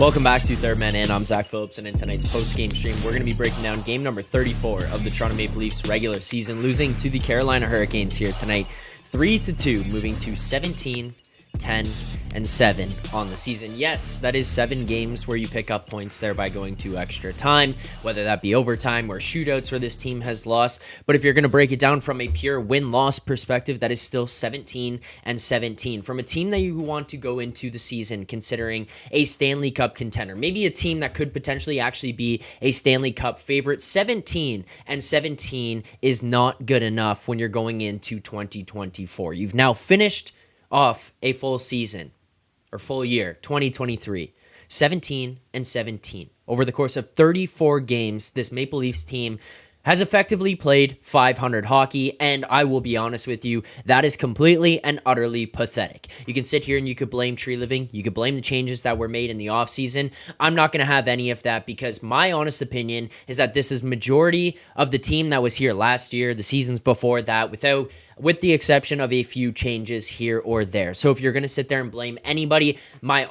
Welcome back to Third Man In. I'm Zack Phillips, and in tonight's post-game stream, we're going to be breaking down game number 34 of the Toronto Maple Leafs regular season, losing to the Carolina Hurricanes here tonight, 3-2, moving to 17, 10, and 7 on the season. Yes, that is 7 games where you pick up points there by going to extra time, whether that be overtime or shootouts where this team has lost. But if you're going to break it down from a pure win-loss perspective, that is still 17 and 17 from a team that you want to go into the season considering a Stanley Cup contender, maybe a team that could potentially actually be a Stanley Cup favorite. 17 and 17 is not good enough when you're going into 2024. You've now finished off a full season or full year, 2023, 17 and 17. Over the course of 34 games, this Maple Leafs team has effectively played 500 hockey, and I will be honest with you, that is completely and utterly pathetic. You can sit here and you could blame tree living, you could blame the changes that were made in the offseason. I'm not going to have any of that because my honest opinion is that this is majority of the team that was here last year, the seasons before that, with the exception of a few changes here or there. So if you're going to sit there and blame anybody, my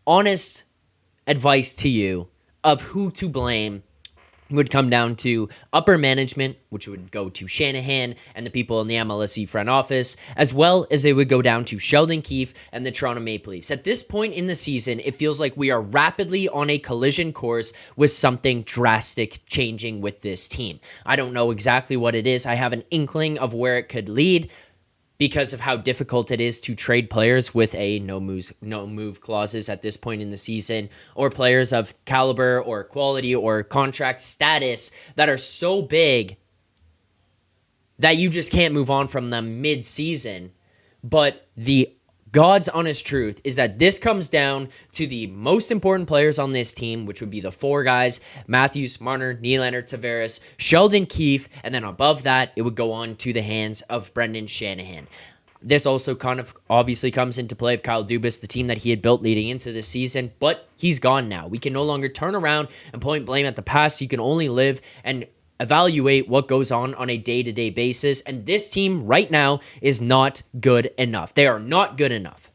honest advice to you of who to blame would come down to upper management, which would go to Shanahan and the people in the MLSE front office, as well as it would go down to Sheldon, Keefe, and the Toronto Maple Leafs. At this point in the season, it feels like we are rapidly on a collision course with something drastic changing with this team. I don't know exactly what it is. I have an inkling of where it could lead, because of how difficult it is to trade players with a no move clauses at this point in the season, or players of caliber or quality or contract status that are so big that you just can't move on from them mid-season. But the God's honest truth is that this comes down to the most important players on this team, which would be the 4 guys: Matthews, Marner, Nylander, Tavares, Sheldon, Keefe, and then above that, it would go on to the hands of Brendan Shanahan. This also kind of obviously comes into play of Kyle Dubas, the team that he had built leading into this season, but he's gone now. We can no longer turn around and point blame at the past. You can only live and evaluate what goes on a day-to-day basis, and this team right now is not good enough. They are not good enough.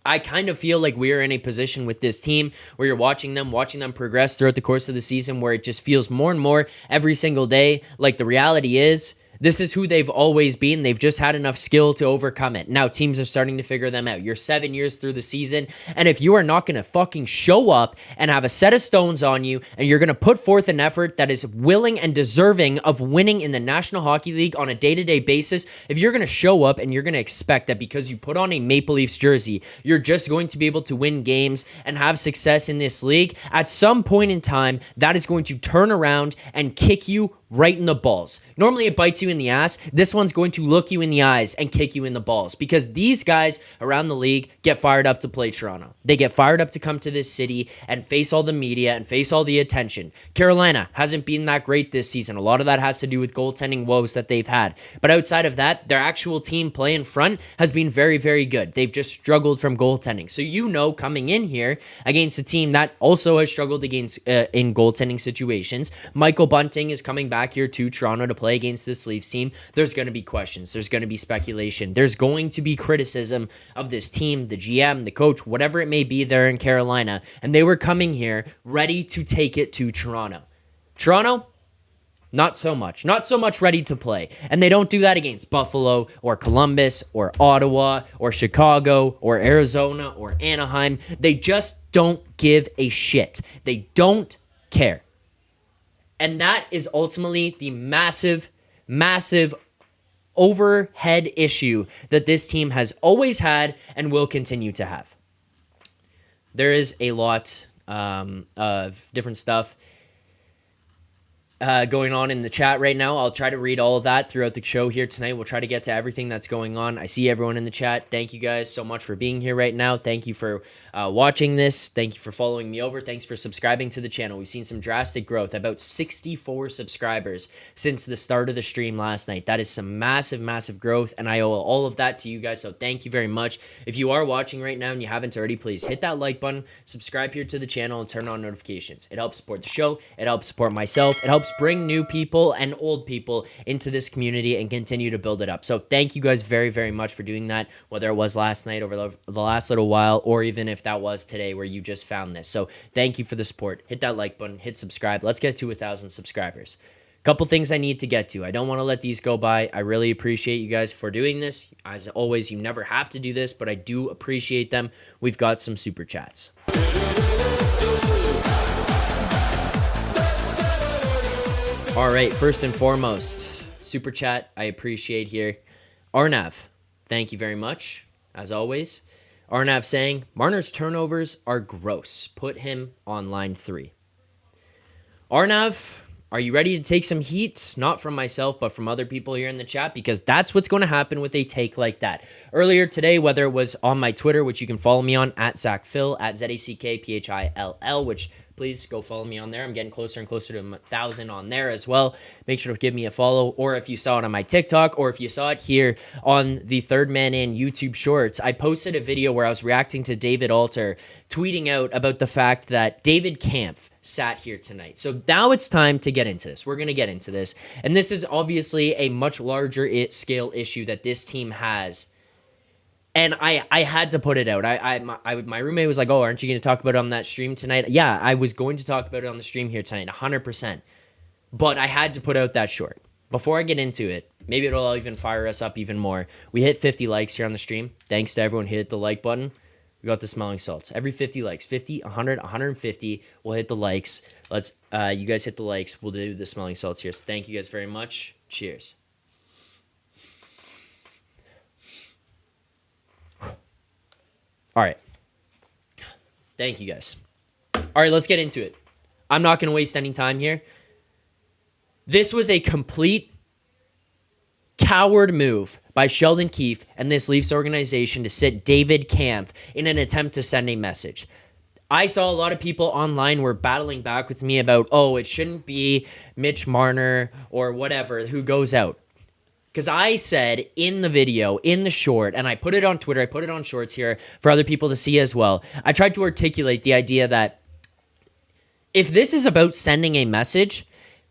I kind of feel like we're in a position with this team where you're watching them progress throughout the course of the season, where it just feels more and more every single day like the reality is this is who they've always been. They've just had enough skill to overcome it. Now teams are starting to figure them out. You're 7 years through the season, and if you are not going to fucking show up and have a set of stones on you, and you're going to put forth an effort that is willing and deserving of winning in the National Hockey League on a day-to-day basis, if you're going to show up and you're going to expect that because you put on a Maple Leafs jersey, you're just going to be able to win games and have success in this league, at some point in time, that is going to turn around and kick you right in the balls. Normally it bites you in the ass. This one's going to look you in the eyes and kick you in the balls, because these guys around the league get fired up to play Toronto. They get fired up to come to this city and face all the media and face all the attention. Carolina hasn't been that great this season. A lot of that has to do with goaltending woes that they've had. But outside of that, their actual team play in front has been very, very good. They've just struggled from goaltending. So coming in here against a team that also has struggled against in goaltending situations, Michael Bunting is coming back here to Toronto to play against this Leafs team. There's going to be questions. There's going to be speculation. There's going to be criticism of this team, the GM, the coach, whatever it may be there in Carolina. And they were coming here ready to take it to Toronto. Toronto, not so much. Not so much ready to play. And they don't do that against Buffalo or Columbus or Ottawa or Chicago or Arizona or Anaheim. They just don't give a shit. They don't care. And that is ultimately the massive, massive overhead issue that this team has always had and will continue to have. There is a lot of different stuff going on in the chat right now. I'll try to read all of that throughout the show here tonight. We'll try to get to everything that's going on. I see everyone in the chat. Thank you guys so much for being here right now. Thank you for watching this. Thank you for following me over. Thanks for subscribing to the channel. We've seen some drastic growth, about 64 subscribers since the start of the stream last night. That is some massive, massive growth, and I owe all of that to you guys, so thank you very much. If you are watching right now and you haven't already, please hit that like button, subscribe here to the channel, and turn on notifications. It helps support the show. It helps support myself. It helps helps bring new people and old people into this community and continue to build it up. So thank you guys very, very much for doing that, whether it was last night, over the last little while, or even if that was today where you just found this. So thank you for the support. Hit that like button, hit subscribe. Let's get to 1,000 subscribers. Couple things I need to get to. I don't want to let these go by. I really appreciate you guys for doing this. As always, you never have to do this, but I do appreciate them. We've got some super chats. All right, first and foremost, super chat I appreciate here. Arnav, thank you very much, as always. Arnav saying, Marner's turnovers are gross. Put him on line 3. Arnav, are you ready to take some heat? Not from myself, but from other people here in the chat, because that's what's going to happen with a take like that. Earlier today, whether it was on my Twitter, which you can follow me on, at Zack Phil, at ZackPhill, which please go follow me on there. I'm getting closer and closer to 1,000 on there as well. Make sure to give me a follow, or if you saw it on my TikTok, or if you saw it here on the Third Man In YouTube Shorts, I posted a video where I was reacting to David Alter tweeting out about the fact that David Kampf sat here tonight. So now it's time to get into this. We're going to get into this. And this is obviously a much larger scale issue that this team has. And I had to put it out. My roommate was like, oh, aren't you going to talk about it on that stream tonight? Yeah, I was going to talk about it on the stream here tonight, 100%. But I had to put out that short. Before I get into it, maybe it'll even fire us up even more. We hit 50 likes here on the stream. Thanks to everyone who hit the like button. We got the smelling salts. Every 50 likes, 50, 100, 150, we'll hit the likes. Let's, you guys hit the likes. We'll do the smelling salts here. So thank you guys very much. Cheers. All right. Thank you guys. All right, let's get into it. I'm not going to waste any time here. This was a complete coward move by Sheldon Keefe and this Leafs organization to sit David Kampf in an attempt to send a message. I saw a lot of people online were battling back with me about, oh, it shouldn't be Mitch Marner or whatever who goes out. Because I said in the video, in the short, and I put it on Twitter, I put it on shorts here for other people to see as well. I tried to articulate the idea that if this is about sending a message,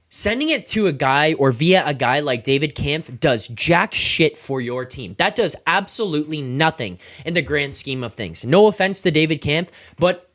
sending it to a guy or via a guy like David Kampf does jack shit for your team. That does absolutely nothing in the grand scheme of things. No offense to David Kampf, but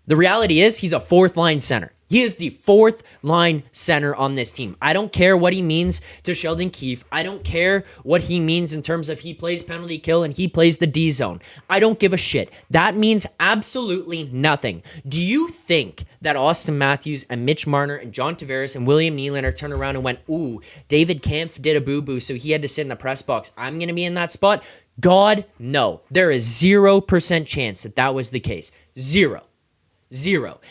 the reality is he's a fourth line center. He is the fourth line center on this team. I don't care what he means to Sheldon Keefe. I don't care what he means in terms of he plays penalty kill and he plays the D zone. I don't give a shit. That means absolutely nothing. Do you think that Austin Matthews and Mitch Marner and John Tavares and William Nylander turned around and went, ooh, David Kampf did a boo-boo, so he had to sit in the press box. I'm going to be in that spot? God, no. There is 0% chance that that was the case. Zero.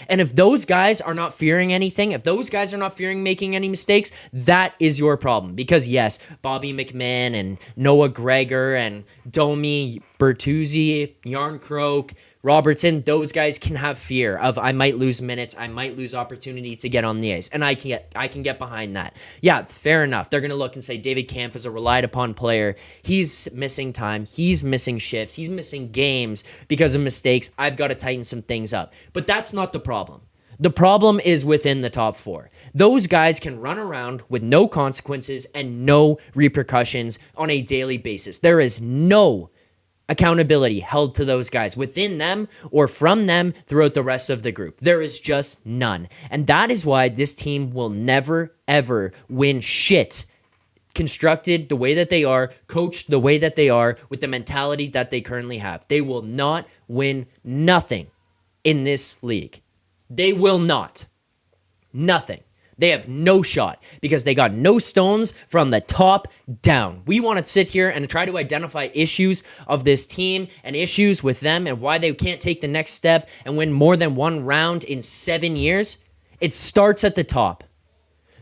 And if those guys are not fearing anything, if those guys are not fearing making any mistakes, that is your problem. Because yes, Bobby McMahon and Noah Gregor and Domi, Bertuzzi, Yarncroke, Robertson, those guys can have fear of I might lose minutes, I might lose opportunity to get on the ice, and I can get behind that. Yeah, fair enough. They're going to look and say David Kampf is a relied upon player. He's missing time, he's missing shifts, he's missing games because of mistakes. I've got to tighten some things up. But that's not the problem. The problem is within the top 4. Those guys can run around with no consequences and no repercussions on a daily basis. There is no accountability held to those guys within them or from them throughout the rest of the group. There is just none. And that is why this team will never, ever win shit constructed the way that they are, coached the way that they are, with the mentality that they currently have. They will not win nothing in this league. They will not. Nothing. They have no shot because they got no stones from the top down. We want to sit here and try to identify issues of this team and issues with them and why they can't take the next step and win more than one round in 7 years. It starts at the top.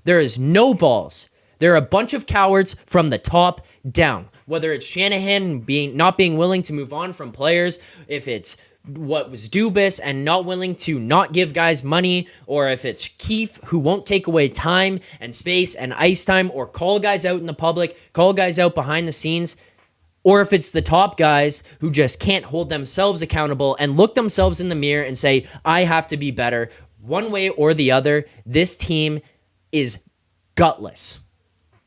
There is no balls. They're a bunch of cowards from the top down. Whether it's Shanahan not being willing to move on from players, if it's what was Dubas and not willing to not give guys money, or if it's Keefe who won't take away time and space and ice time or call guys out in the public, call guys out behind the scenes, or if it's the top guys who just can't hold themselves accountable and look themselves in the mirror and say, I have to be better. One way or the other, this team is gutless.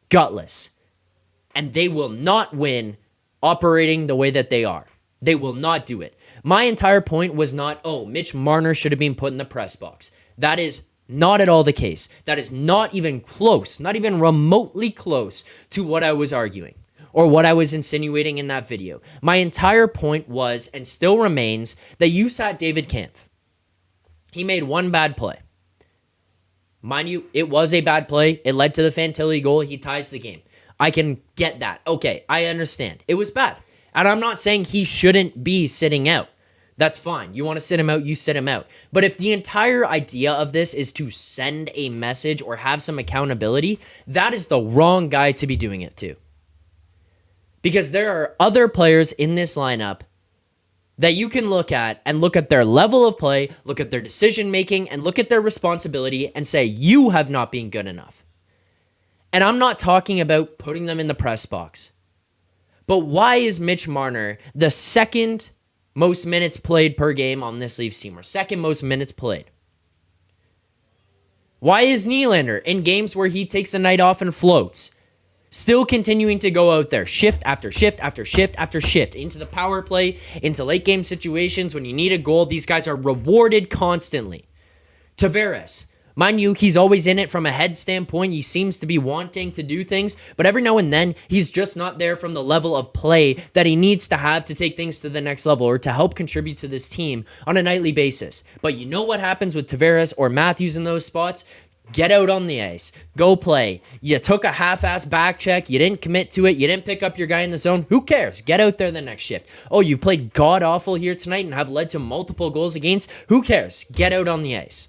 Gutless. And they will not win operating the way that they are. They will not do it. My entire point was not, oh, Mitch Marner should have been put in the press box. That is not at all the case. That is not even close, not even remotely close to what I was arguing or what I was insinuating in that video. My entire point was, and still remains, that you sat David Kampf. He made one bad play. Mind you, it was a bad play. It led to the Fantilli goal. He ties the game. I can get that. Okay, I understand. It was bad. And I'm not saying he shouldn't be sitting out. That's fine. You want to sit him out, you sit him out. But if the entire idea of this is to send a message or have some accountability, that is the wrong guy to be doing it to. Because there are other players in this lineup that you can look at and look at their level of play, look at their decision making, and look at their responsibility and say, you have not been good enough. And I'm not talking about putting them in the press box. But why is Mitch Marner the second most minutes played per game on this Leafs team, or second most minutes played? Why is Nylander in games where he takes a night off and floats still continuing to go out there shift after shift after shift after shift into the power play, into late game situations when you need a goal? These guys are rewarded constantly. Tavares, mind you, he's always in it from a head standpoint. He seems to be wanting to do things, but every now and then he's just not there from the level of play that he needs to have to take things to the next level or to help contribute to this team on a nightly basis. But you know what happens with Tavares or Matthews in those spots? Get out on the ice. Go play. You took a half-ass back check. You didn't commit to it. You didn't pick up your guy in the zone. Who cares? Get out there the next shift. Oh, you've played god-awful here tonight and have led to multiple goals against. Who cares? Get out on the ice.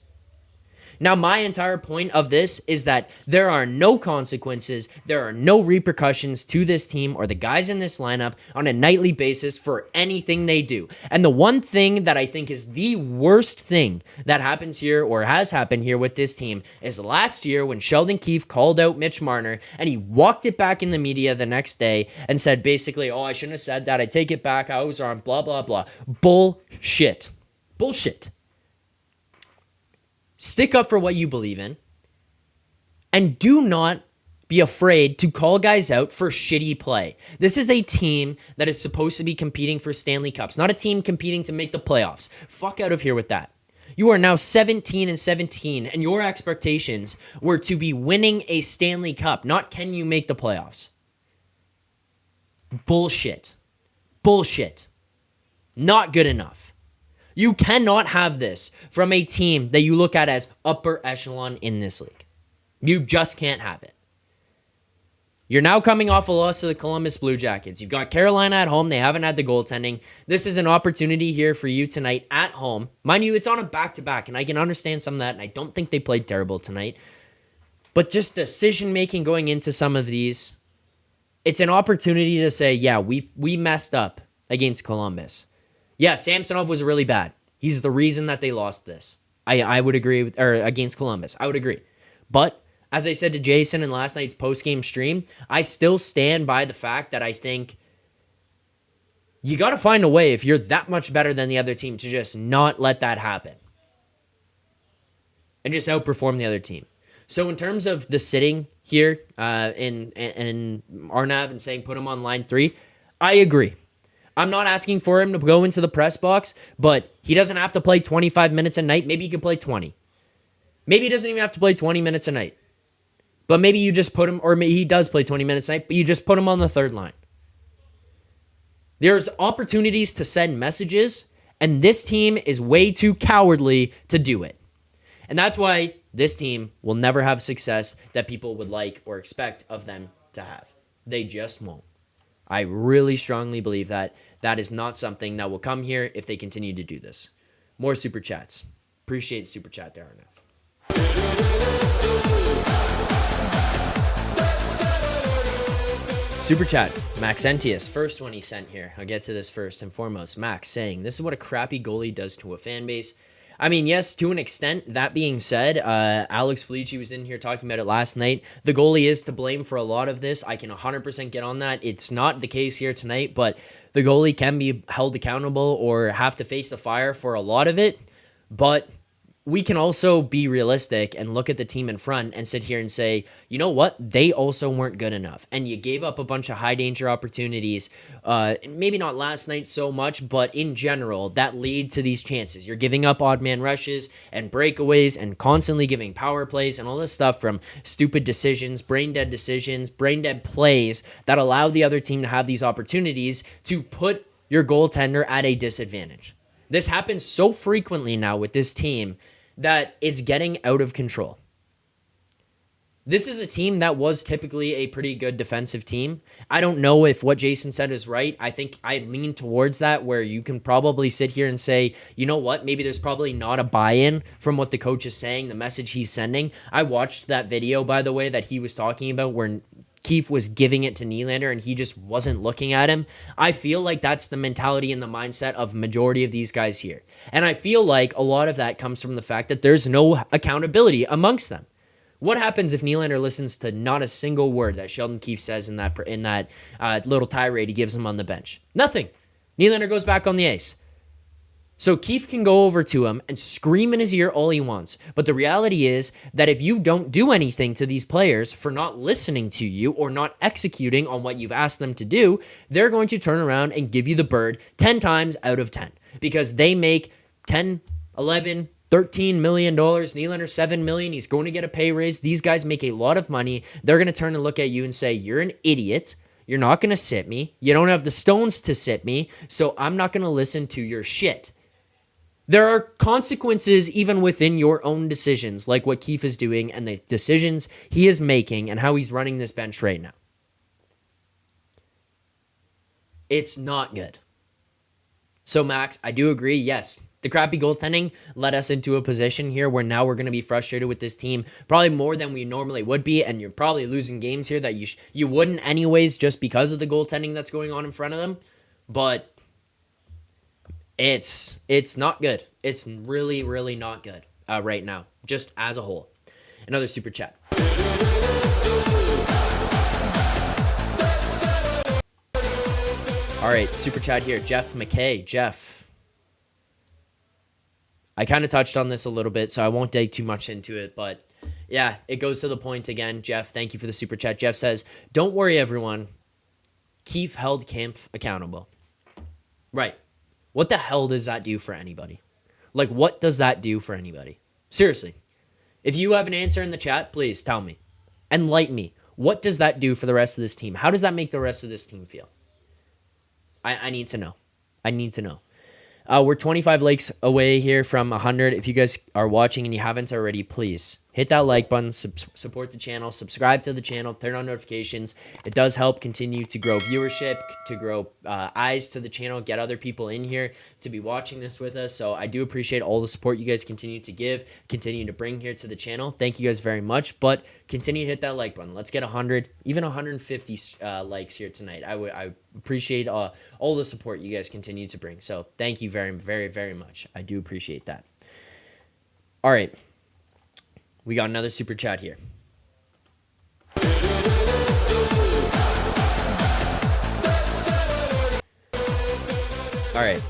Now, my entire point of this is that there are no consequences, there are no repercussions to this team or the guys in this lineup on a nightly basis for anything they do. And the one thing that I think is the worst thing that happens here or has happened here with this team is last year when Sheldon Keefe called out Mitch Marner and he walked it back in the media the next day and said basically, oh, I shouldn't have said that, I take it back, I was wrong, blah, blah, blah. Bullshit. Bullshit. Stick up for what you believe in, and do not be afraid to call guys out for shitty play. This is a team that is supposed to be competing for Stanley Cups, not a team competing to make the playoffs. Fuck out of here with that. You are now 17-17, and your expectations were to be winning a Stanley Cup, not can you make the playoffs. Bullshit. Bullshit. Not good enough. You cannot have this from a team that you look at as upper echelon in this league. You just can't have it. You're now coming off a loss to the Columbus Blue Jackets. You've got Carolina at home. They haven't had the goaltending. This is an opportunity here for you tonight at home. Mind you, it's on a back-to-back, and I can understand some of that, and I don't think they played terrible tonight. But just decision-making going into some of these, it's an opportunity to say, yeah, we messed up against Columbus. Yeah, Samsonov was really bad. He's the reason that they lost this. I would agree with, or against Columbus. I would agree. But as I said to Jason in last night's postgame stream, I still stand by the fact that I think you got to find a way if you're that much better than the other team to just not let that happen. And just outperform the other team. So in terms of the sitting here in Arnav and saying put him on line 3, I agree. I'm not asking for him to go into the press box, but he doesn't have to play 25 minutes a night. Maybe he can play 20. Maybe he doesn't even have to play 20 minutes a night. But maybe you just put him, or maybe he does play 20 minutes a night, but you just put him on the third line. There's opportunities to send messages, and this team is way too cowardly to do it. And that's why this team will never have success that people would like or expect of them to have. They just won't. I really strongly believe that that is not something that will come here if they continue to do this. More super chats. Appreciate the super chat there, Arnav. Super chat. Maxentius, first one he sent here. I'll get to this first and foremost. Max saying, this is what a crappy goalie does to a fan base. I mean, yes, to an extent. That being said, Alex Felici was in here talking about it last night. The goalie is to blame for a lot of this. I can 100% get on that. It's not the case here tonight, but the goalie can be held accountable or have to face the fire for a lot of it. But we can also be realistic and look at the team in front and sit here and say, you know what? They also weren't good enough. And you gave up a bunch of high danger opportunities. Maybe not last night so much, but in general, that lead to these chances. You're giving up odd man rushes and breakaways and constantly giving power plays and all this stuff from stupid decisions, brain dead plays that allow the other team to have these opportunities to put your goaltender at a disadvantage. This happens so frequently now with this team that it's getting out of control. This is a team that was typically a pretty good defensive team. I don't know if what Jason said is right. I think I lean towards that, where you can probably sit here and say, you know what, maybe there's probably not a buy-in from what the coach is saying, the message he's sending. I watched that video, by the way, that he was talking about where Keefe was giving it to Nylander and he just wasn't looking at him. I feel like that's the mentality and the mindset of majority of these guys here. And I feel like a lot of that comes from the fact that there's no accountability amongst them. What happens if Nylander listens to not a single word that Sheldon Keefe says in that little tirade he gives him on the bench? Nothing. Nylander goes back on the ice. So Keefe can go over to him and scream in his ear all he wants. But the reality is that if you don't do anything to these players for not listening to you or not executing on what you've asked them to do, they're going to turn around and give you the bird 10 times out of 10. Because they make 10, 11, $13 million. Nylander, $7 million. He's going to get a pay raise. These guys make a lot of money. They're going to turn and look at you and say, you're an idiot. You're not going to sit me. You don't have the stones to sit me. So I'm not going to listen to your shit. There are consequences even within your own decisions, like what Keefe is doing and the decisions he is making and how he's running this bench right now. It's not good. So, Max, I do agree. Yes, the crappy goaltending led us into a position here where now we're going to be frustrated with this team, probably more than we normally would be, and you're probably losing games here that you wouldn't anyways just because of the goaltending that's going on in front of them. But it's not good. It's really, really not good right now, just as a whole. Another super chat. All right, super chat here. Jeff McKay. Jeff, I kind of touched on this a little bit, so I won't dig too much into it, but yeah, it goes to the point again. Jeff, thank you for the super chat. Jeff says, don't worry, everyone. Keefe held Kampf accountable. Right. What the hell does that do for anybody? Like, what does that do for anybody? Seriously. If you have an answer in the chat, please tell me. Enlighten me. What does that do for the rest of this team? How does that make the rest of this team feel? I need to know. I need to know. We're 25 likes away here from 100. If you guys are watching and you haven't already, please hit that like button, support the channel, subscribe to the channel, turn on notifications. It does help continue to grow viewership, to grow eyes to the channel, get other people in here to be watching this with us. So I do appreciate all the support you guys continue to give, continue to bring here to the channel. Thank you guys very much, but continue to hit that like button. Let's get 100, even 150 likes here tonight. I appreciate all the support you guys continue to bring. So thank you very, very, very much. I do appreciate that. All right. We got another super chat here. All right.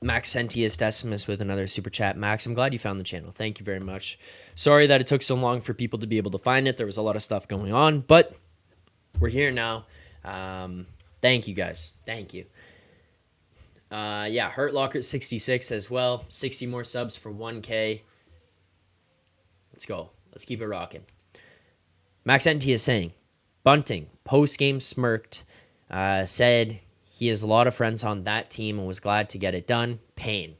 Max Sentius Decimus with another super chat. Max, I'm glad you found the channel. Thank you very much. Sorry that it took so long for people to be able to find it. There was a lot of stuff going on, but we're here now. Thank you, guys. Thank you. Yeah, Hurt Locker 66 as well. 60 more subs for 1K. Let's go. Let's keep it rocking. Max NT is saying, Bunting, post-game smirked, said he has a lot of friends on that team and was glad to get it done. Pain.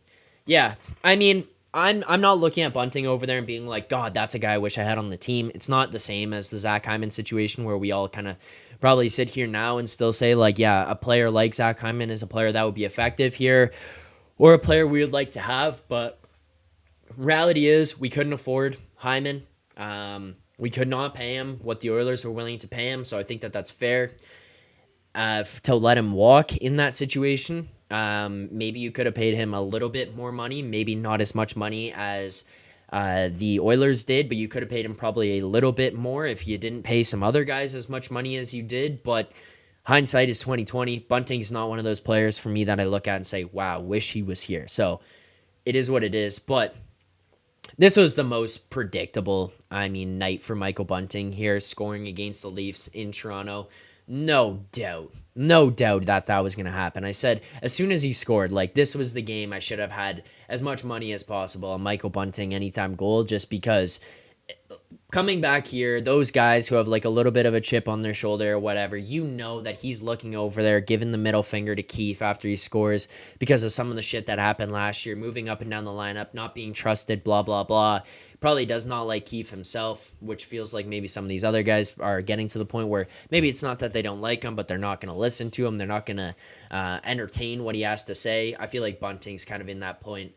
Yeah, I mean, I'm not looking at Bunting over there and being like, God, that's a guy I wish I had on the team. It's not the same as the Zach Hyman situation where we all kind of probably sit here now and still say, like, yeah, a player like Zach Hyman is a player that would be effective here or a player we would like to have, but reality is we couldn't afford Hyman. We could not pay him what the Oilers were willing to pay him, so I think that that's fair to let him walk in that situation. Maybe you could have paid him a little bit more money, maybe not as much money as the Oilers did, but you could have paid him probably a little bit more if you didn't pay some other guys as much money as you did, but hindsight is 2020. Bunting's not one of those players for me that I look at and say, wow, wish he was here. So it is what it is, but This was the most predictable, night for Michael Bunting here, scoring against the Leafs in Toronto. No doubt that that was going to happen. I said, as soon as he scored, like, this was the game I should have had as much money as possible on Michael Bunting anytime goal, just because coming back here, those guys who have like a little bit of a chip on their shoulder or whatever, you know that he's looking over there, giving the middle finger to Keefe after he scores because of some of the shit that happened last year, moving up and down the lineup, not being trusted, blah, blah, blah. Probably does not like Keefe himself, which feels like maybe some of these other guys are getting to the point where maybe it's not that they don't like him, but they're not going to listen to him. They're not going to entertain what he has to say. I feel like Bunting's kind of in that point.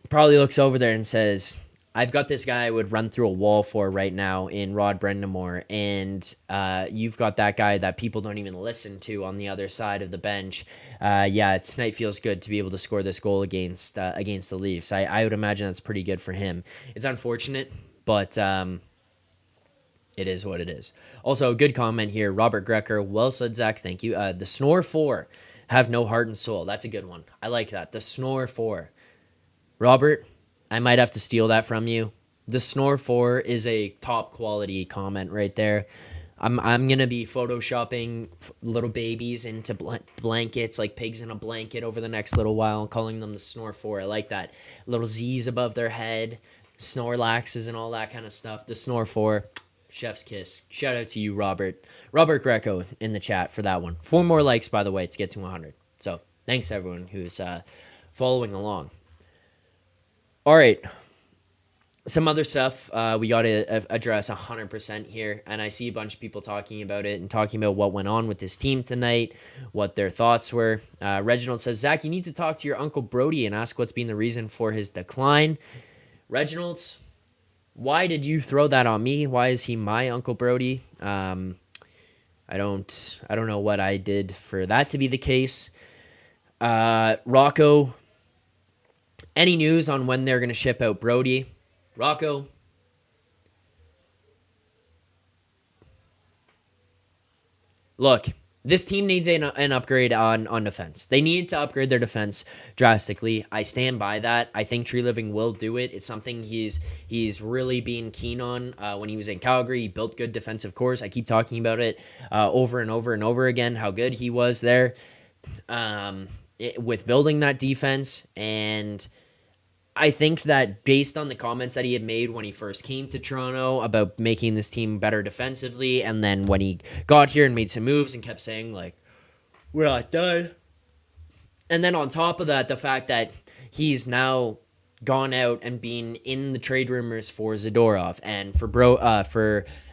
Probably looks over there and says, I've got this guy I would run through a wall for right now in Rod Brind'Amour, and you've got that guy that people don't even listen to on the other side of the bench. Tonight feels good to be able to score this goal against the Leafs. I would imagine that's pretty good for him. It's unfortunate, but it is what it is. Also, good comment here. Robert Grecker, well said, Zach. Thank you. The Snore 4 have no heart and soul. That's a good one. I like that. The Snore 4. Robert, I might have to steal that from you. The Snore 4 is a top quality comment right there. I'm going to be photoshopping little babies into blankets, like pigs in a blanket over the next little while, calling them the Snore 4. I like that. Little Z's above their head, Snorlaxes and all that kind of stuff. The Snore 4, chef's kiss. Shout out to you, Robert. Robert Greco in the chat for that one. 4 more likes, by the way, to get to 100. So thanks, everyone who's following along. All right, some other stuff we got to address 100% here, and I see a bunch of people talking about it and talking about what went on with this team tonight, what their thoughts were. Reginald says, Zach, you need to talk to your Uncle Brody and ask what's been the reason for his decline. Reginald, why did you throw that on me? Why is he my Uncle Brody? I don't know what I did for that to be the case. Rocco, any news on when they're going to ship out Brody? Rocco? Look, this team needs an upgrade on defense. They need to upgrade their defense drastically. I stand by that. I think Tree Living will do it. It's something he's really been keen on. When he was in Calgary, he built good defensive cores. I keep talking about it over and over and over again, how good he was there with building that defense. And I think that based on the comments that he had made when he first came to Toronto about making this team better defensively, and then when he got here and made some moves and kept saying, like, we're not done. And then on top of that, the fact that he's now gone out and been in the trade rumors for Zadorov and for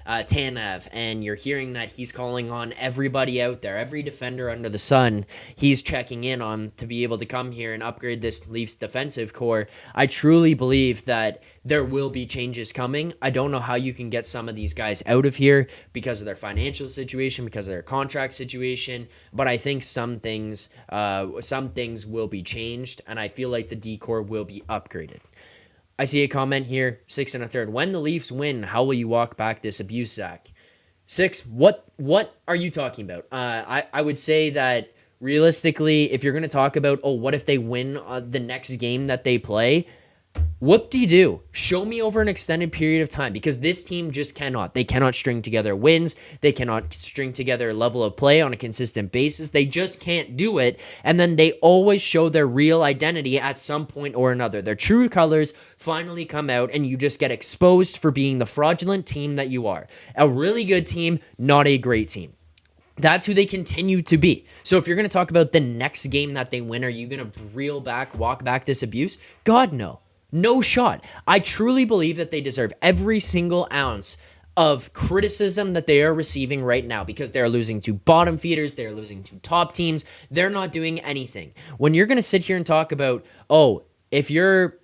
Tanev, and you're hearing that he's calling on everybody out there, every defender under the sun, he's checking in on to be able to come here and upgrade this Leafs defensive core. I truly believe that there will be changes coming. I don't know how you can get some of these guys out of here because of their financial situation, because of their contract situation, but I think some things will be changed, and I feel like the D-core will be upgraded. I see a comment here, 6 1/3. When the Leafs win, how will you walk back this abuse, Zach? 6, what are you talking about? I would say that realistically, if you're going to talk about, what if they win the next game that they play, whoop-de-doo. Show me over an extended period of time, because this team just cannot. They cannot string together wins. They cannot string together a level of play on a consistent basis. They just can't do it, and then they always show their real identity at some point or another. Their true colors finally come out, and you just get exposed for being the fraudulent team that you are. A really good team, not a great team. That's who they continue to be. So if you're going to talk about the next game that they win, are you going to walk back this abuse? God, no. No shot. I truly believe that they deserve every single ounce of criticism that they are receiving right now, because they're losing to bottom feeders, they're losing to top teams, they're not doing anything. When you're going to sit here and talk about, if you're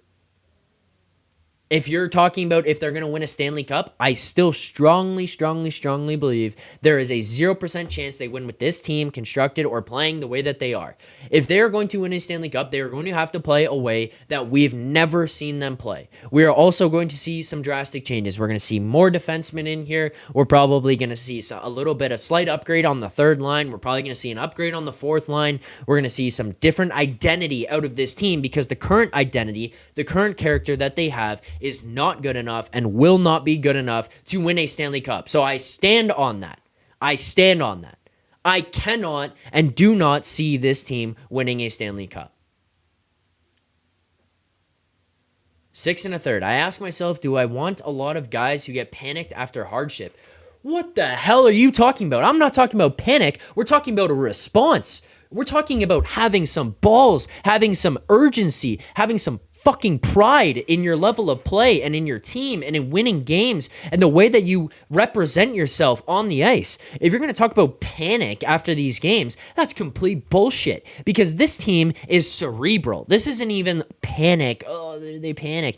If you're talking about if they're going to win a Stanley Cup, I still strongly believe there is a 0% chance they win with this team constructed or playing the way that they are. If they are going to win a Stanley Cup, they are going to have to play a way that we've never seen them play. We are also going to see some drastic changes. We're going to see more defensemen in here. We're probably going to see a little bit of slight upgrade on the third line. We're probably going to see an upgrade on the fourth line. We're going to see some different identity out of this team because the current identity, the current character that they have is not good enough and will not be good enough to win a Stanley Cup. So I stand on that. I cannot and do not see this team winning a Stanley Cup. 6 1/3. I ask myself, do I want a lot of guys who get panicked after hardship? What the hell are you talking about? I'm not talking about panic. We're talking about a response. We're talking about having some balls, having some urgency, having some fucking pride in your level of play and in your team and in winning games and the way that you represent yourself on the ice. If you're going to talk about panic after these games, that's complete bullshit because this team is cerebral. This isn't even panic. Oh, they panic.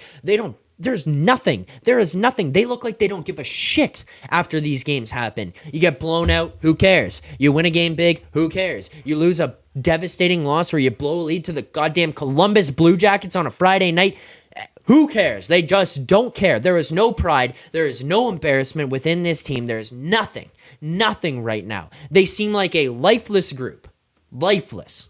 There's nothing. There is nothing. They look like they don't give a shit after these games happen. You get blown out, who cares? You win a game big, who cares? You lose a devastating loss where you blow a lead to the goddamn Columbus Blue Jackets on a Friday night. Who cares? They just don't care. There is no pride. There is no embarrassment within this team. There is nothing right now. They seem like a lifeless group. Lifeless.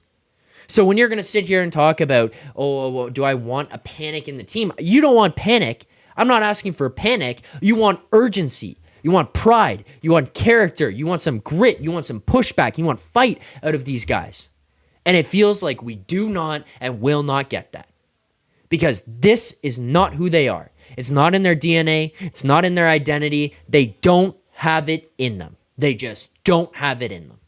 So when you're going to sit here and talk about, oh, do I want a panic in the team? You don't want panic. I'm not asking for panic. You want urgency. You want pride. You want character. You want some grit. You want some pushback. You want fight out of these guys. And it feels like we do not and will not get that. Because this is not who they are. It's not in their DNA. It's not in their identity. They don't have it in them. They just don't have it in them.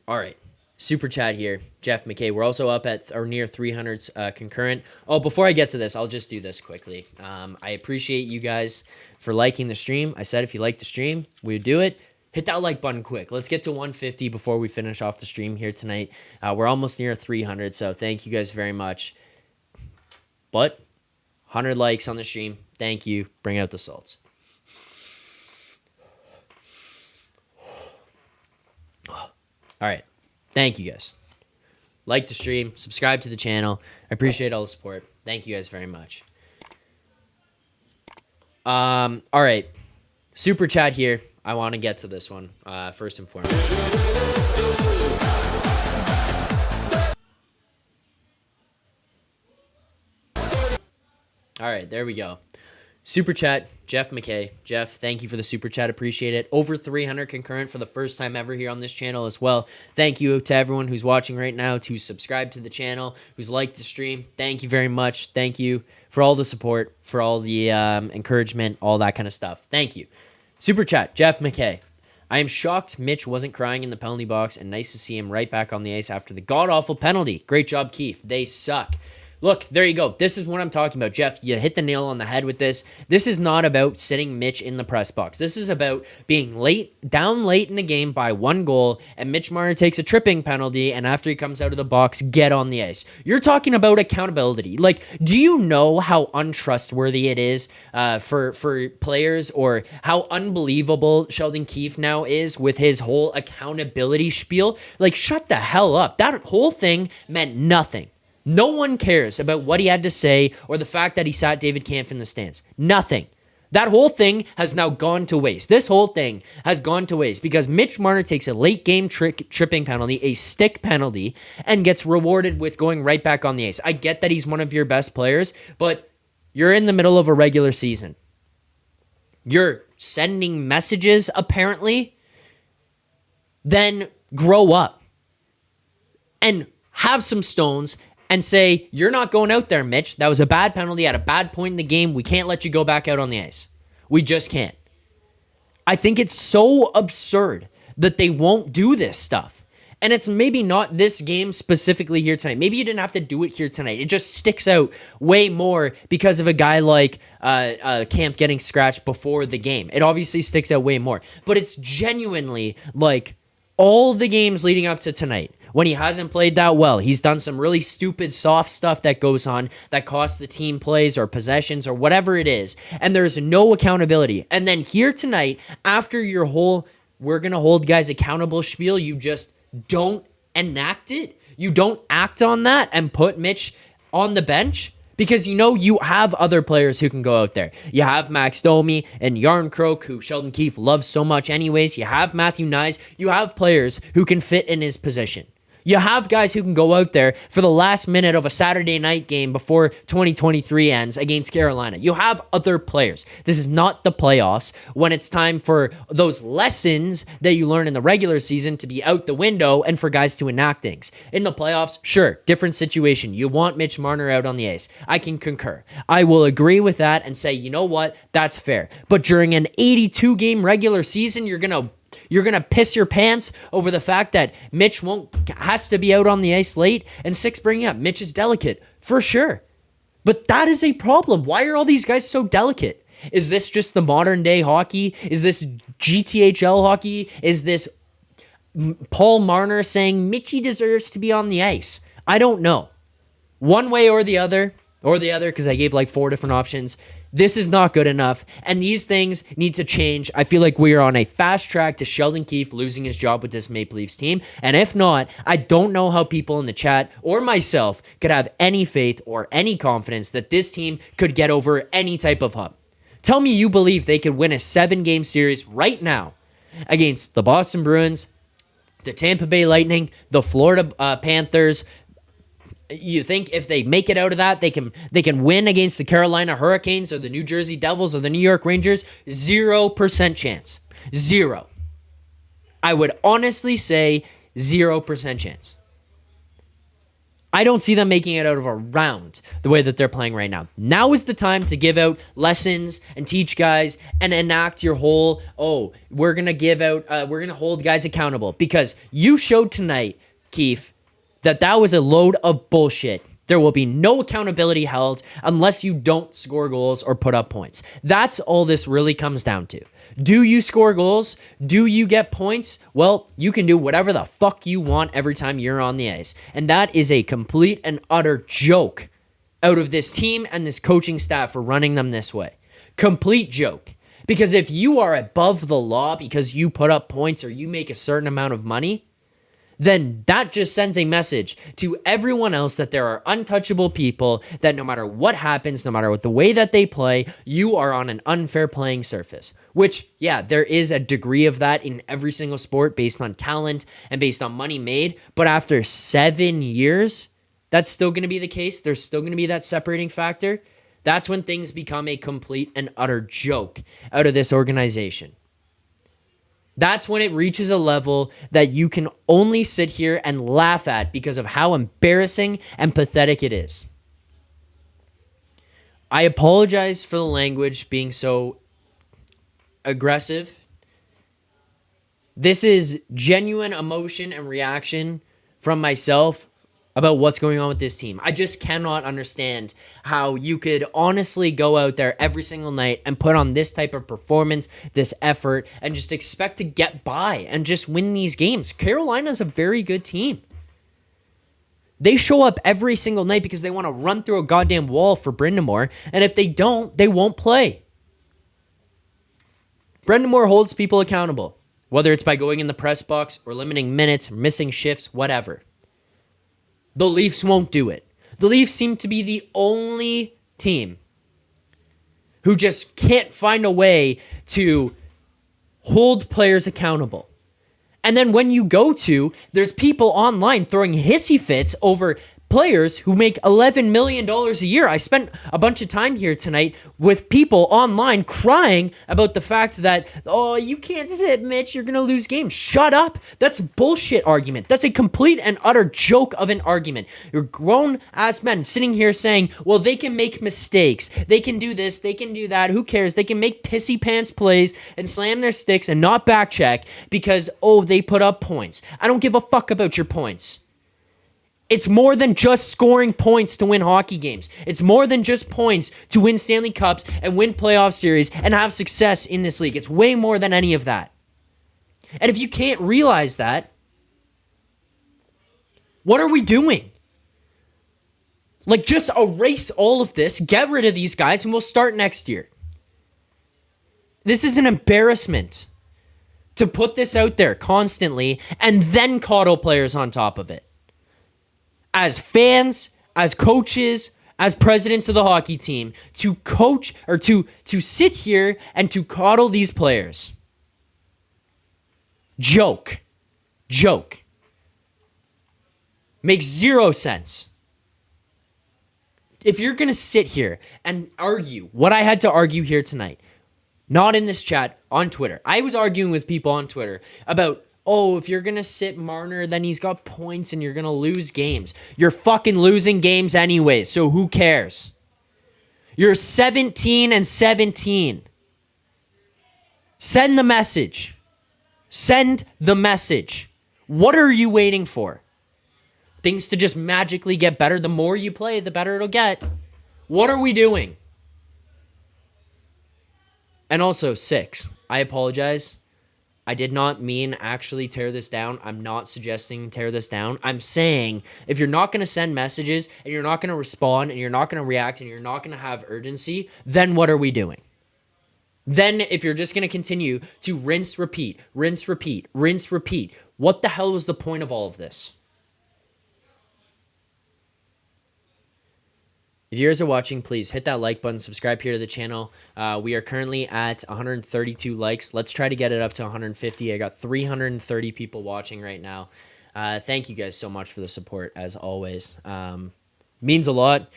All right, super chat here, Jeff McKay. We're also up at or near 300s concurrent. Oh, before I get to this, I'll just do this quickly. I appreciate you guys for liking the stream. I said if you like the stream, we would do it. Hit that like button quick. Let's get to 150 before we finish off the stream here tonight. We're almost near 300, so thank you guys very much. But 100 likes on the stream. Thank you. Bring out the salts. All right. Thank you guys. Like the stream, subscribe to the channel. I appreciate all the support. Thank you guys very much. All right. Super chat here. I want to get to this one first and foremost. All right, there we go. Super chat, Jeff McKay. Jeff, thank you for the super chat. Appreciate it. Over 300 concurrent for the first time ever here on this channel as well. Thank you to everyone who's watching right now, who's subscribed to the channel, who's liked the stream. Thank you very much. Thank you for all the support, for all the encouragement, all that kind of stuff. Thank you. Super chat, Jeff McKay. I am shocked Mitch wasn't crying in the penalty box and nice to see him right back on the ice after the god-awful penalty. Great job, Keefe. They suck. Look, there you go. This is what I'm talking about. Jeff, you hit the nail on the head with this. This is not about sitting Mitch in the press box. This is about being down late in the game by 1 goal, and Mitch Marner takes a tripping penalty, and after he comes out of the box, get on the ice. You're talking about accountability. Like, do you know how untrustworthy it is for players, or how unbelievable Sheldon Keefe now is with his whole accountability spiel? Like, shut the hell up. That whole thing meant nothing. No one cares about what he had to say or the fact that he sat David Kampf in the stands. Nothing. That whole thing has now gone to waste. This whole thing has gone to waste because Mitch Marner takes a late game tripping penalty, a stick penalty, and gets rewarded with going right back on the ice. I get that he's one of your best players, but you're in the middle of a regular season. You're sending messages, apparently. Then grow up and have some stones and say, you're not going out there, Mitch. That was a bad penalty at a bad point in the game. We can't let you go back out on the ice. We just can't. I think it's so absurd that they won't do this stuff. And it's maybe not this game specifically here tonight. Maybe you didn't have to do it here tonight. It just sticks out way more because of a guy like Camp getting scratched before the game. It obviously sticks out way more. But it's genuinely like all the games leading up to tonight, when he hasn't played that well. He's done some really stupid, soft stuff that goes on that costs the team plays or possessions or whatever it is, and there's no accountability. And then here tonight, after your whole we're going to hold guys accountable spiel, you just don't enact it. You don't act on that and put Mitch on the bench because you have other players who can go out there. You have Max Domi and Yarncroke, who Sheldon Keefe loves so much anyways. You have Matthew Nyes. You have players who can fit in his position. You have guys who can go out there for the last minute of a Saturday night game before 2023 ends against Carolina. You have other players. This is not the playoffs when it's time for those lessons that you learn in the regular season to be out the window and for guys to enact things. In the playoffs, sure, different situation. You want Mitch Marner out on the ice. I can concur. I will agree with that and say, you know what? That's fair. But during an 82-game regular season, you're going to piss your pants over the fact that Mitch has to be out on the ice late, and Six bringing up Mitch is delicate for sure. But that is a problem. Why are all these guys so delicate? Is this just the modern day hockey? Is this GTHL hockey? Is this Paul Marner saying Mitchie deserves to be on the ice? I don't know. One way or the other, because I gave like 4 different options. This is not good enough, and these things need to change. I feel like we are on a fast track to Sheldon Keefe losing his job with this Maple Leafs team, and if not, I don't know how people in the chat or myself could have any faith or any confidence that this team could get over any type of hump. Tell me you believe they could win a 7-game series right now against the Boston Bruins, the Tampa Bay Lightning, the Florida Panthers. You think if they make it out of that, they can win against the Carolina Hurricanes or the New Jersey Devils or the New York Rangers? 0% chance. 0. I would honestly say 0% chance. I don't see them making it out of a round the way that they're playing right now. Now is the time to give out lessons and teach guys and enact your whole, we're going to hold guys accountable, because you showed tonight, Keefe, that was a load of bullshit. There will be no accountability held unless you don't score goals or put up points. That's all this really comes down to. Do you score goals? Do you get points? Well, you can do whatever the fuck you want every time you're on the ice. And that is a complete and utter joke out of this team and this coaching staff for running them this way. Complete joke. Because if you are above the law because you put up points or you make a certain amount of money, then that just sends a message to everyone else that there are untouchable people, that no matter what happens, no matter what the way that they play, you are on an unfair playing surface. Which, yeah, there is a degree of that in every single sport based on talent and based on money made. But after 7 years, that's still going to be the case. There's still going to be that separating factor. That's when things become a complete and utter joke out of this organization. That's when it reaches a level that you can only sit here and laugh at because of how embarrassing and pathetic it is. I apologize for the language being so aggressive. This is genuine emotion and reaction from myself about what's going on with this team. I just cannot understand how you could honestly go out there every single night and put on this type of performance, this effort, and just expect to get by and just win these games. Carolina's a very good team. They show up every single night because they want to run through a goddamn wall for Brind'Amour, and if they don't, they won't play. Brind'Amour holds people accountable, whether it's by going in the press box or limiting minutes or missing shifts, whatever. The Leafs won't do it. The Leafs seem to be the only team who just can't find a way to hold players accountable. And then when you go to, there's people online throwing hissy fits over players who make $11 million a year. I spent a bunch of time here tonight with people online crying about the fact that, you can't sit, Mitch, you're going to lose games. Shut up. That's a bullshit argument. That's a complete and utter joke of an argument. You're grown-ass men sitting here saying, well, they can make mistakes. They can do this. They can do that. Who cares? They can make pissy pants plays and slam their sticks and not back check because, they put up points. I don't give a fuck about your points. It's more than just scoring points to win hockey games. It's more than just points to win Stanley Cups and win playoff series and have success in this league. It's way more than any of that. And if you can't realize that, What are we doing? Like, just erase all of this, get rid of these guys, and we'll start next year. This is an embarrassment to put this out there constantly and then coddle players on top of it. As fans, as coaches, as presidents of the hockey team, to coach or to sit here and to coddle these players. Joke. Makes zero sense. If you're going to sit here and argue what I had to argue here tonight, not in this chat, on Twitter. I was arguing with people on Twitter about, if you're going to sit Marner, then he's got points and you're going to lose games. You're fucking losing games anyway, so who cares? You're 17-17. Send the message. Send the message. What are you waiting for? Things to just magically get better. The more you play, the better it'll get. What are we doing? And also, 6. I apologize. I did not mean actually tear this down. I'm not suggesting tear this down. I'm saying if you're not going to send messages and you're not going to respond and you're not going to react and you're not going to have urgency, then what are we doing? Then if you're just going to continue to rinse, repeat, what the hell was the point of all of this? If you guys are watching, please hit that like button, subscribe here to the channel. We are currently at 132 likes. Let's try to get it up to 150. I got 330 people watching right now. Thank you guys so much for the support, as always. Means a lot.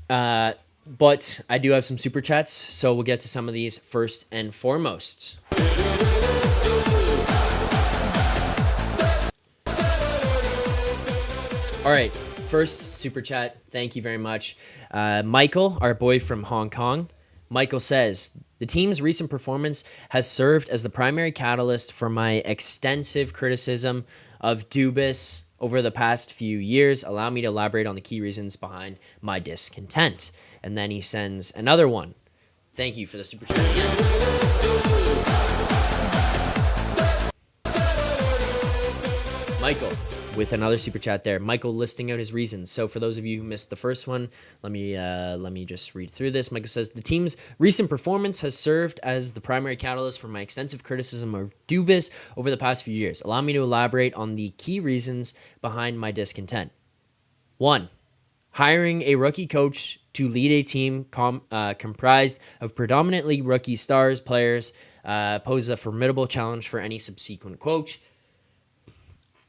But I do have some super chats, so we'll get to some of these first and foremost. All right. First super chat, thank you very much. Michael, our boy from Hong Kong. Michael says, the team's recent performance has served as the primary catalyst for my extensive criticism of Dubas over the past few years. Allow me to elaborate on the key reasons behind my discontent. And then he sends another one. Thank you for the super chat again. Michael. With another super chat there, Michael listing out his reasons. So for those of you who missed the first one, let me just read through this. Michael says, the team's recent performance has served as the primary catalyst for my extensive criticism of Dubas over the past few years. Allow me to elaborate on the key reasons behind my discontent. 1. Hiring a rookie coach to lead a team comprised of predominantly rookie players poses a formidable challenge for any subsequent coach.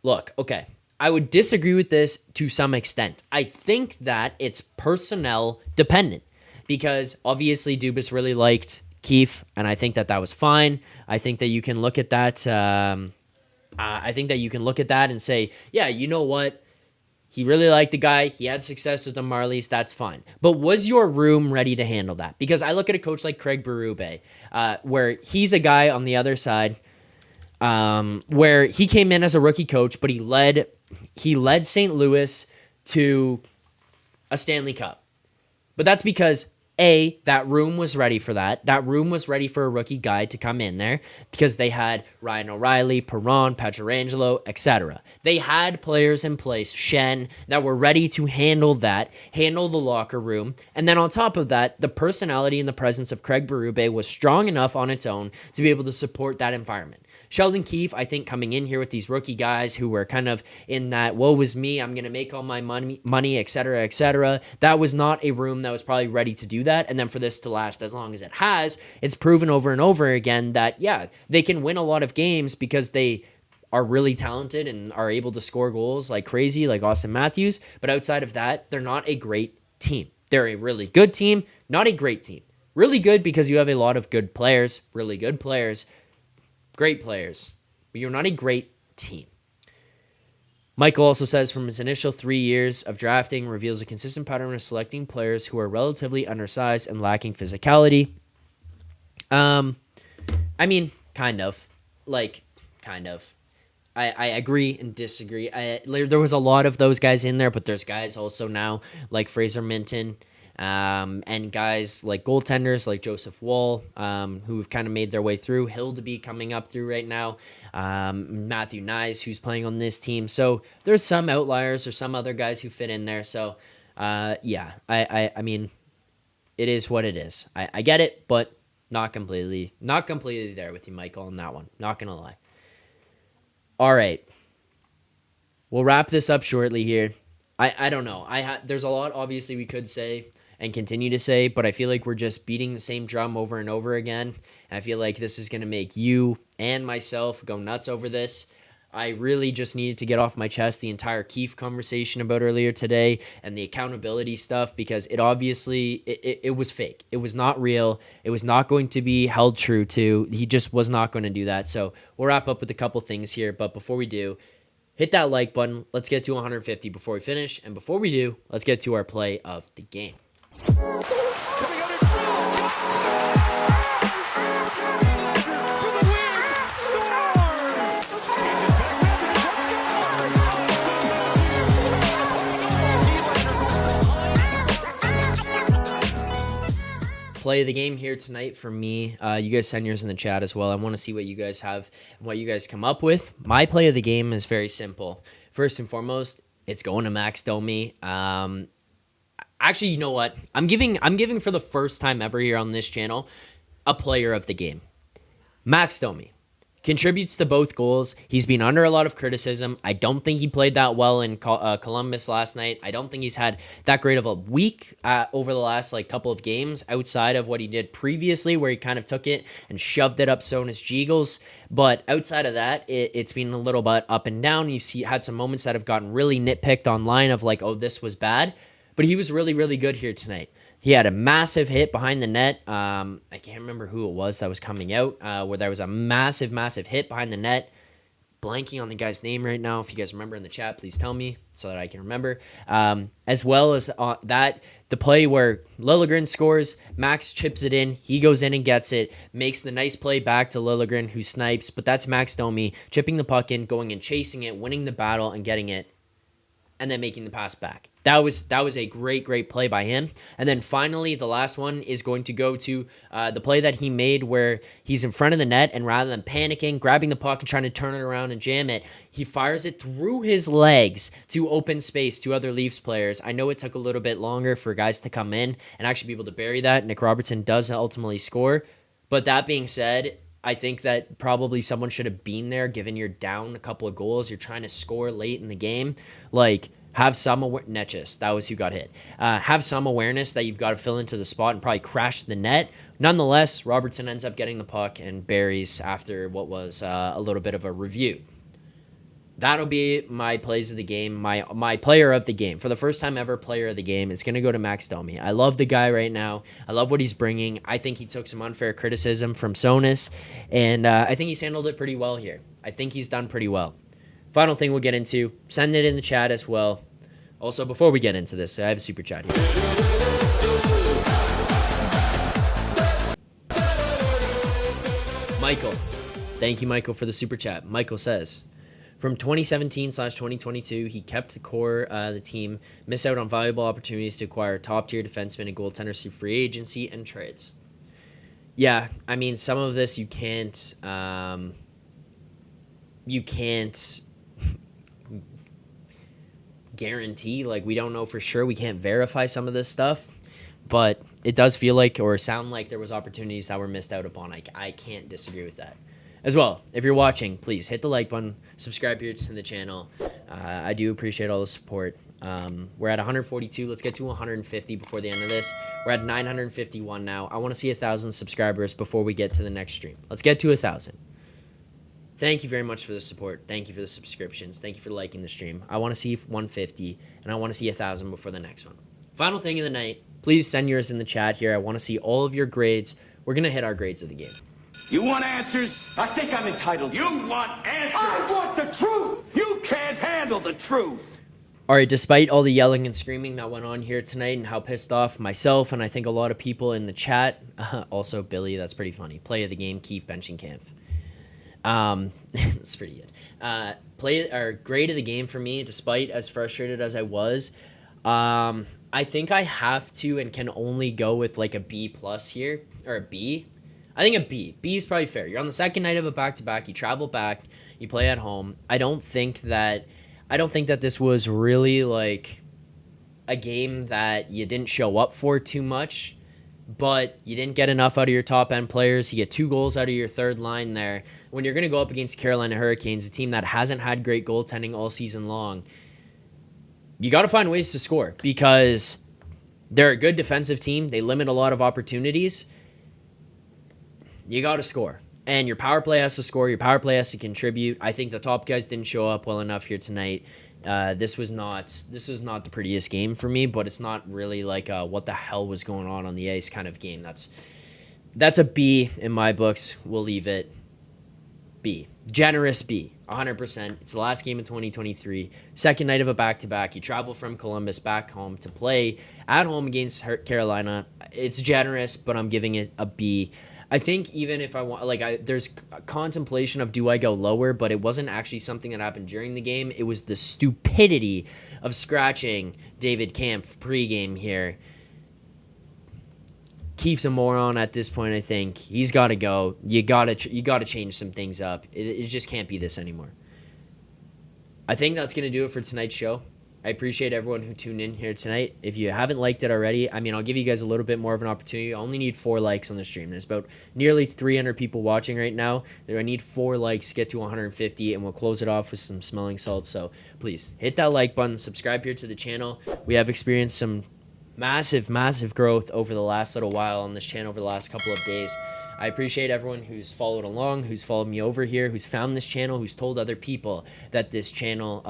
Look, okay. I would disagree with this to some extent. I think that it's personnel dependent because obviously Dubas really liked Keefe, and I think that was fine. I think that you can look at that. I think that you can look at that and say, yeah, you know what? He really liked the guy. He had success with the Marlies. That's fine. But was your room ready to handle that? Because I look at a coach like Craig Berube, where he's a guy on the other side. Where he came in as a rookie coach, but he led St. Louis to a Stanley Cup. But that's because, A, that room was ready for that. That room was ready for a rookie guy to come in there because they had Ryan O'Reilly, Perron, Pietrangelo, etc. They had players in place, Shen, that were ready to handle the locker room. And then on top of that, the personality and the presence of Craig Berube was strong enough on its own to be able to support that environment. Sheldon Keefe, I think, coming in here with these rookie guys who were kind of in that, woe was me, I'm going to make all my money, etc., etc. That was not a room that was probably ready to do that. And then for this to last as long as it has, it's proven over and over again that, yeah, they can win a lot of games because they are really talented and are able to score goals like crazy, like Austin Matthews. But outside of that, they're not a great team. They're a really good team, not a great team. Really good because you have a lot of good players, really good players, great players, but you're not a great team. Michael also says, from his initial 3 years of drafting, reveals a consistent pattern of selecting players who are relatively undersized and lacking physicality. I mean, kind of. I agree and disagree. There was a lot of those guys in there, but there's guys also now like Fraser Minton, And guys like goaltenders like Joseph Woll, who've kind of made their way through. Hildeby coming up through right now. Matthew Nyes, who's playing on this team. So there's some outliers or some other guys who fit in there. So yeah, I mean, it is what it is. I get it, but not completely there with you, Michael, on that one. Not gonna lie. All right, we'll wrap this up shortly here. I don't know. There's a lot obviously we could say and continue to say, but I feel like we're just beating the same drum over and over again. I feel like this is gonna make you and myself go nuts over this. I really just needed to get off my chest the entire Keefe conversation about earlier today and the accountability stuff, because it obviously, it was fake. It was not real. It was not going to be held true to. He just was not going to do that. So we'll wrap up with a couple things here. But before we do, hit that like button. Let's get to 150 before we finish. And before we do, let's get to our play of the game. Play of the game here tonight for me. You guys send yours in the chat as well. I want to see what you guys have and what you guys come up with. My play of the game is very simple. First and foremost, it's going to Max Domi. Actually, you know what? I'm giving for the first time ever here on this channel a player of the game. Max Domi contributes to both goals. He's been under a lot of criticism. I don't think he played that well in Columbus last night. I don't think he's had that great of a week over the last couple of games outside of what he did previously, where he kind of took it and shoved it up Sonis Giegels. But outside of that, it's been a little bit up and down. You've had some moments that have gotten really nitpicked online of oh, this was bad. But he was really, really good here tonight. He had a massive hit behind the net. I can't remember who it was that was coming out, where there was a massive, massive hit behind the net. Blanking on the guy's name right now. If you guys remember in the chat, please tell me so that I can remember. As well as the play where Liljegren scores, Max chips it in. He goes in and gets it, makes the nice play back to Liljegren, who snipes. But that's Max Domi chipping the puck in, going and chasing it, winning the battle and getting it, and then making the pass back. That was a great, great play by him. And then finally, the last one is going to go to the play that he made where he's in front of the net, and rather than panicking, grabbing the puck and trying to turn it around and jam it, he fires it through his legs to open space to other Leafs players. I know it took a little bit longer for guys to come in and actually be able to bury that. Nick Robertson does ultimately score. But that being said, I think that probably someone should have been there, given you're down a couple of goals, you're trying to score late in the game. Have some Netchus, that was who got hit. Have some awareness that you've got to fill into the spot and probably crash the net. Nonetheless, Robertson ends up getting the puck and buries after what was a little bit of a review. That'll be my plays of the game, my player of the game. For the first time ever, player of the game is going to go to Max Domi. I love the guy right now. I love what he's bringing. I think he took some unfair criticism from Sonis, and I think he's handled it pretty well here. I think he's done pretty well. Final thing we'll get into, send it in the chat as well. Also, before we get into this, I have a super chat here. Michael. Thank you, Michael, for the super chat. Michael says, from 2017/2022, he kept the core the team, missed out on valuable opportunities to acquire top-tier defensemen and goaltenders through free agency and trades. Yeah, I mean, some of this you can't guarantee. We don't know for sure. We can't verify some of this stuff, but it does feel like or sound like there was opportunities that were missed out upon. I can't disagree with that. As well, if you're watching, please hit the like button, subscribe here to the channel. I do appreciate all the support. We're at 142. Let's get to 150 before the end of this. We're at 951 now. I want to see 1,000 subscribers before we get to the next stream. Let's get to 1,000. Thank you very much for the support. Thank you for the subscriptions. Thank you for liking the stream. I want to see 150, and I want to see 1,000 before the next one. Final thing of the night, please send yours in the chat here. I want to see all of your grades. We're going to hit our grades of the game. You want answers? I think I'm entitled. You want answers? I want the truth! You can't handle the truth! All right, despite all the yelling and screaming that went on here tonight and how pissed off myself and I think a lot of people in the chat, also Billy, that's pretty funny. Play of the game, Keefe benching Camp. That's pretty good. Grade of the game for me, despite as frustrated as I was, I think I have to and can only go with like a B plus here, or a B. I think a B. B is probably fair. You're on the second night of a back-to-back. You travel back. You play at home. I don't think that this was really like a game that you didn't show up for too much, but you didn't get enough out of your top end players. You get 2 goals out of your third line there. When you're going to go up against Carolina Hurricanes, a team that hasn't had great goaltending all season long, you got to find ways to score because they're a good defensive team. They limit a lot of opportunities. You got to score. And your power play has to score. Your power play has to contribute. I think the top guys didn't show up well enough here tonight. This was not the prettiest game for me, but it's not really like what the hell was going on the ice kind of game. That's a B in my books. We'll leave it B. Generous B. 100%. It's the last game of 2023. Second night of a back-to-back. You travel from Columbus back home to play at home against Carolina. It's generous, but I'm giving it a B. I think even if I want, there's contemplation of do I go lower, but it wasn't actually something that happened during the game. It was the stupidity of scratching David Kampf pregame here. Keefe's a moron at this point, I think. He's got to go. You got to change some things up. It just can't be this anymore. I think that's going to do it for tonight's show. I appreciate everyone who tuned in here tonight. If you haven't liked it already, I'll give you guys a little bit more of an opportunity. I only need 4 likes on the stream. There's about nearly 300 people watching right now. I need 4 likes to get to 150, and we'll close it off with some smelling salts. So please hit that like button. Subscribe here to the channel. We have experienced some massive growth over the last little while on this channel over the last couple of days. I appreciate everyone who's followed along, who's followed me over here, who's found this channel, who's told other people that this channel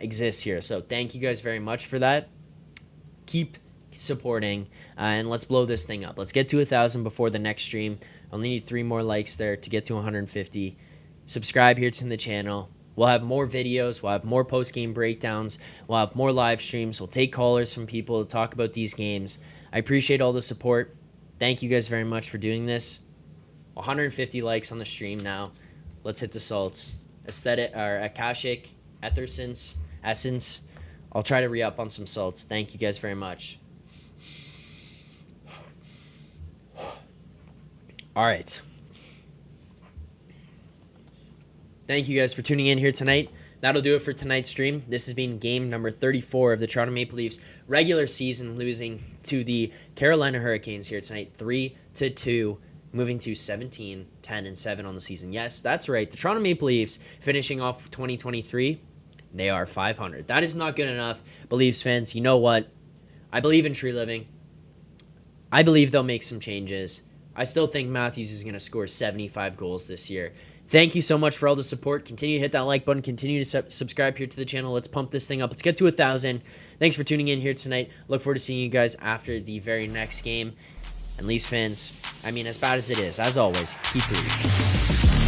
exists here. So thank you guys very much for that. Keep supporting, and let's blow this thing up. Let's get to 1,000 before the next stream. Only need 3 more likes there to get to 150. Subscribe here to the channel. We'll have more videos. We'll have more post-game breakdowns. We'll have more live streams. We'll take callers from people to talk about these games. I appreciate all the support. Thank you guys very much for doing this. 150 likes on the stream now. Let's hit the salts. Akashic, Essence. I'll try to re-up on some salts. Thank you guys very much. All right. Thank you guys for tuning in here tonight. That'll do it for tonight's stream. This has been game number 34 of the Toronto Maple Leafs regular season, losing to the Carolina Hurricanes here tonight, 3-2. Moving to 17, 10, and 7 on the season. Yes, that's right. The Toronto Maple Leafs finishing off 2023, they are 500. That is not good enough. But Leafs fans, you know what? I believe in tree living. I believe they'll make some changes. I still think Matthews is going to score 75 goals this year. Thank you so much for all the support. Continue to hit that like button. Continue to subscribe here to the channel. Let's pump this thing up. Let's get to 1,000. Thanks for tuning in here tonight. Look forward to seeing you guys after the very next game. And Leafs fans, as bad as it is, as always, keep believing.